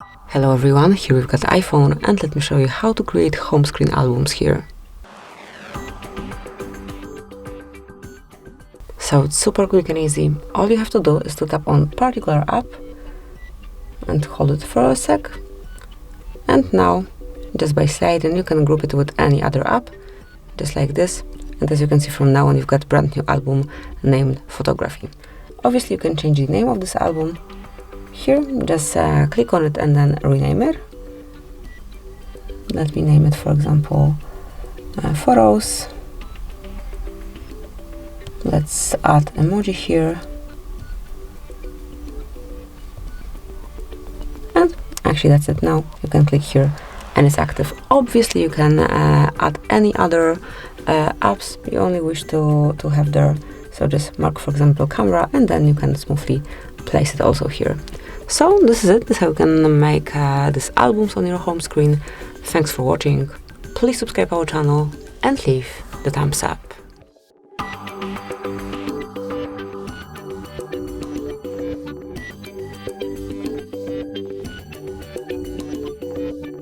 Hello everyone, here we've got iPhone and let me show you how to create home screen albums here. So it's super quick and easy. All you have to do is to tap on particular app and hold it for a sec. And now, just by sliding, you can group it with any other app, just like this. And as you can see from now on, you've got a brand new album named Photography. Obviously, you can change the name of this album. Here, just click on it and then rename it. Let me name it, for example, Photos. Let's add emoji here. And actually that's it now. You can click here and it's active. Obviously you can add any other apps you only wish to have there. So just mark, for example, camera, and then you can smoothly place it also here. So this is it. This is how you can make these albums on your home screen. Thanks for watching. Please subscribe our channel and leave the thumbs up.